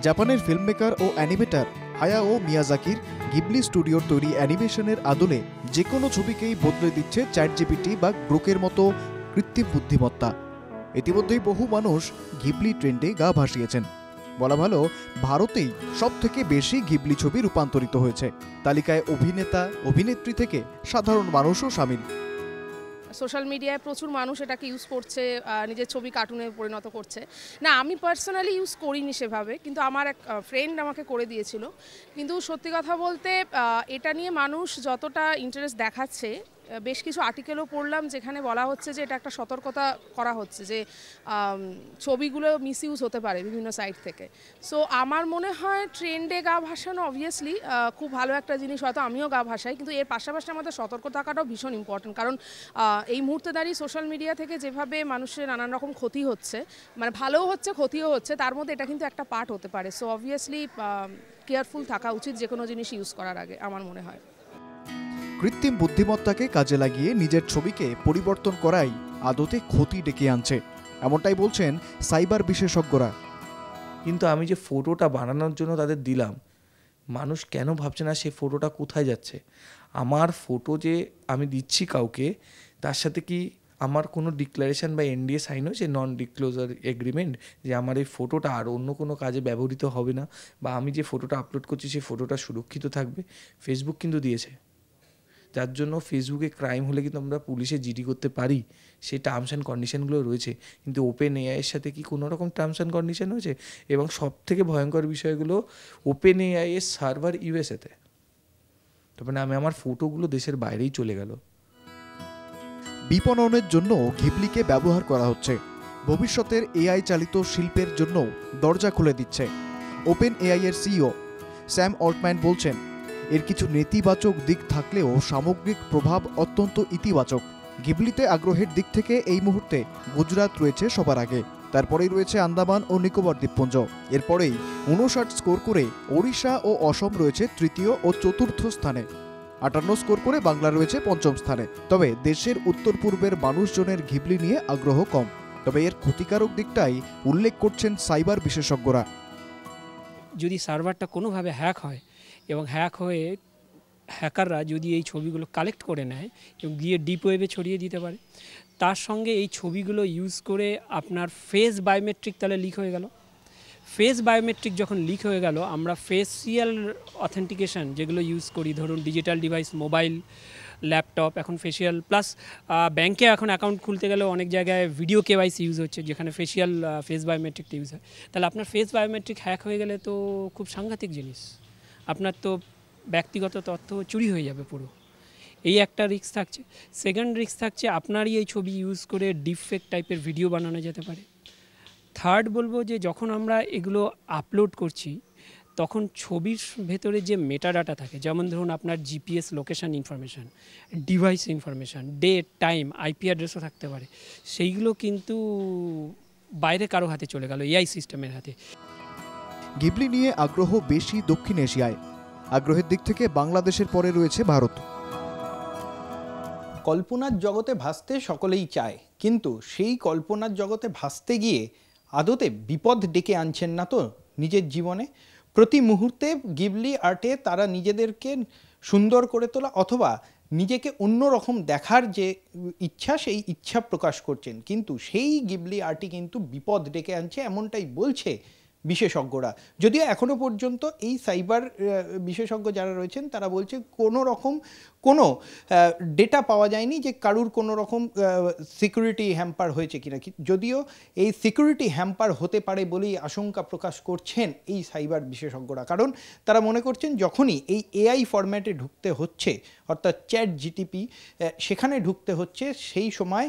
জাপানের ফিল্মমেকার ও animator Hayao মিয়াজাকির Ghibli স্টুডিওর তৈরি অ্যানিমেশনের আদলে যে কোনো ছবিকেই বদলে দিচ্ছে চ্যাটজিপিটি বা গ্রোকের মতো কৃত্রিম বুদ্ধিমত্তা। ইতিমধ্যেই বহু মানুষ গিবলি ট্রেন্ডে গা ভাসিয়েছেন। বলা ভালো, ভারতেই সবথেকে বেশি গিবলি ছবি রূপান্তরিত হয়েছে। তালিকায় অভিনেতা অভিনেত্রী থেকে সাধারণ মানুষও শামিল। সোশ্যাল মিডিয়ায় প্রচুর মানুষ এটাকে ইউজ করছে, নিজের ছবি কার্টুনে পরিণত করছে। না, আমি পার্সোনালি ইউজ করিনি সেভাবে, কিন্তু আমার এক ফ্রেন্ড আমাকে করে দিয়েছিল। কিন্তু সত্যি কথা বলতে এটা নিয়ে মানুষ যতটা ইন্টারেস্ট দেখাচ্ছে, বেশ কিছু আর্টিকেলও পড়লাম যেখানে বলা হচ্ছে যে এটা একটা সতর্কতা করা হচ্ছে যে ছবিগুলো মিসইউজ হতে পারে বিভিন্ন সাইট থেকে। সো আমার মনে হয় ট্রেন্ডে গা ভাসানো অবভিয়াসলি খুব ভালো একটা জিনিস, হয়তো আমিও গা ভাসাই, কিন্তু এর পাশাপাশি আমাদের সতর্ক থাকাটাও ভীষণ ইম্পর্টেন্ট। কারণ এই মুহূর্তে দাঁড়িয়ে সোশ্যাল মিডিয়া থেকে যেভাবে মানুষের নানান রকম ক্ষতি হচ্ছে, মানে ভালোও হচ্ছে ক্ষতিও হচ্ছে, তার মধ্যে এটা কিন্তু একটা পার্ট হতে পারে। সো অবভিয়াসলি কেয়ারফুল থাকা উচিত যে কোনো জিনিস ইউজ করার আগে, আমার মনে হয়। কৃত্রিম বুদ্ধিমত্তাকে কাজে লাগিয়ে নিজের ছবিকে পরিবর্তন করাই আদতে ক্ষতি ডেকে আনছে, এমনটাই বলছেন সাইবার বিশেষজ্ঞরা। কিন্তু আমি যে ফটোটা বানানোর জন্য তাদের দিলাম, মানুষ কেন ভাবছে না সেই ফটোটা কোথায় যাচ্ছে? আমার ফটো যে আমি দিচ্ছি কাউকে, তার সাথে কি আমার কোনো ডিক্লারেশন বা এনডিএ সাইন হয়েছে, নন ডিসক্লোজার এগ্রিমেন্ট, যে আমার এই ফটোটা আর অন্য কোনো কাজে ব্যবহৃত হবে না, বা আমি যে ফটোটা আপলোড করছি সেই ফটোটা সুরক্ষিত থাকবে? ফেসবুক কিন্তু দিয়েছে, যার জন্য ফেসবুকে ক্রাইম হলে কিন্তু আমরা পুলিশে জিডি করতে পারি, সেই টার্মস অ্যান্ড কন্ডিশনগুলো রয়েছে। কিন্তু ওপেন এআইয়ের সাথে কি কোনো রকম টার্মস অ্যান্ড কন্ডিশন হয়েছে? এবং সবথেকে ভয়ঙ্কর বিষয়গুলো, ওপেন এআইয়ের সার্ভার ইউএসএতে, তবে না আমি আমার ফটোগুলো দেশের বাইরেই চলে গেল। বিপণনের জন্য ঘিবলিকে ব্যবহার করা হচ্ছে, ভবিষ্যতের এআই চালিত শিল্পের জন্য দরজা খুলে দিচ্ছে। ওপেন এআই এর সিইও স্যাম অল্টম্যান বলছেন, এর কিছু নেতিবাচক দিক থাকলেও সামগ্রিক প্রভাব অত্যন্ত ইতিবাচক। ঘিবলিতে আগ্রহের দিক থেকে এই মুহূর্তে গুজরাট রয়েছে সবার আগে, তারপরেই রয়েছে আন্দামান ও নিকোবর দ্বীপপুঞ্জ, এরপরেই 59 স্কোর করে ওড়িশা ও অসম রয়েছে তৃতীয় ও চতুর্থ স্থানে, 58 স্কোর করে বাংলা রয়েছে পঞ্চম স্থানে। তবে দেশের উত্তর পূর্বের মানুষজনের ঘিবলি নিয়ে আগ্রহ কম, তবে এর ক্ষতিকারক দিকটাই উল্লেখ করছেন সাইবার বিশেষজ্ঞরা। যদি সার্ভারটা কোনোভাবে হ্যাক হয় এবং হ্যাক হয়ে হ্যাকাররা যদি এই ছবিগুলো কালেক্ট করে নেয় এবং গিয়ে ডিপ ওয়েবে ছড়িয়ে দিতে পারে, তার সঙ্গে এই ছবিগুলো ইউজ করে আপনার ফেস বায়োমেট্রিক তাহলে লিক হয়ে গেল। ফেস বায়োমেট্রিক যখন লিক হয়ে গেল, আমরা ফেসিয়াল অথেন্টিকেশন যেগুলো ইউজ করি, ধরুন ডিজিটাল ডিভাইস, মোবাইল, ল্যাপটপ, এখন ফেসিয়াল, প্লাস ব্যাংকে এখন অ্যাকাউন্ট খুলতে গেলেও অনেক জায়গায় ভিডিও কেওয়াইসি ইউজ হচ্ছে, যেখানে ফেস বায়োমেট্রিক ইউজ হয়। তাহলে আপনার ফেস বায়োমেট্রিক হ্যাক হয়ে গেলে তো খুব সাংঘাতিক জিনিস, আপনার তো ব্যক্তিগত তথ্য চুরি হয়ে যাবে পুরো। এই একটা রিস্ক থাকছে। সেকেন্ড রিস্ক থাকছে, আপনারই এই ছবি ইউজ করে ডিপফেক টাইপের ভিডিও বানানো যেতে পারে। থার্ড বলবো যে যখন আমরা এগুলো আপলোড করছি, তখন ছবির ভেতরে যে মেটাডাটা থাকে, যেমন ধরুন আপনার GPS location information, device information, date, time, IP অ্যাড্রেসও থাকতে পারে, সেইগুলো কিন্তু বাইরে কারো হাতে চলে গেল, এআই সিস্টেমের হাতে। ঘিবলি নিয়ে আগ্রহ বেশি দক্ষিণ এশিয়ায়, আগ্রহের দিক থেকে বাংলাদেশের পরে রয়েছে ভারত। কল্পনার জগতে ভাসতে সকলেই চায়, কিন্তু সেই কল্পনার জগতে ভাসতে গিয়ে আদতে বিপদ ডেকে আনছেন না তো নিজের জীবনে? প্রতি মুহূর্তে গিবলি আর্টে তারা নিজেদেরকে সুন্দর করে তোলা অথবা নিজেকে অন্য রকম দেখার যে ইচ্ছা, সেই ইচ্ছা প্রকাশ করছেন, কিন্তু সেই গিবলি আর্টই কিন্তু বিপদ ডেকে আনছে, এমনটাই বলছে বিশেষজ্ঞরা। যদিও এখনও পর্যন্ত এই সাইবার বিশেষজ্ঞ যারা রয়েছেন তারা বলছে কোনো ডেটা পাওয়া যায়নি যে কারুর কোনো রকম সিকিউরিটি হ্যাম্পার হয়েছে কিনা। যদিও এই সিকিউরিটি হ্যাম্পার হতে পারে বলেই আশঙ্কা প্রকাশ করছেন এই সাইবার বিশেষজ্ঞরা, কারণ তারা মনে করছেন যখনই এই এআই ফরম্যাটে ঢুকতে হচ্ছে, অর্থাৎ চ্যাট জিটিপি সেখানে ঢুকতে হচ্ছে, সেই সময়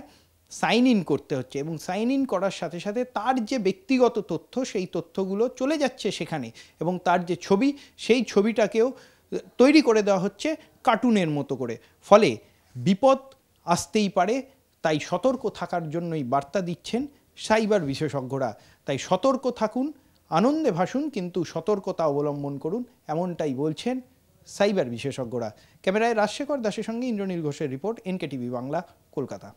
সাইন ইন করতে হচ্ছে, এবং সাইন ইন করার সাথে সাথে তার যে ব্যক্তিগত তথ্য, সেই তথ্যগুলো চলে যাচ্ছে সেখানে, এবং তার যে ছবি, সেই ছবিটাকেও তৈরি করে দেওয়া হচ্ছে কার্টুনের মতো করে। ফলে বিপদ আসতেই পারে, তাই সতর্ক থাকার জন্যই বার্তা দিচ্ছেন সাইবার বিশেষজ্ঞরা। তাই সতর্ক থাকুন, আনন্দে ভাসুন, কিন্তু সতর্কতা অবলম্বন করুন, এমনটাই বলছেন সাইবার বিশেষজ্ঞরা। ক্যামেরায় রাজশেখর দাসের সঙ্গে ইন্দ্রনীল ঘোষের রিপোর্ট, এনকেটিভি বাংলা, কলকাতা।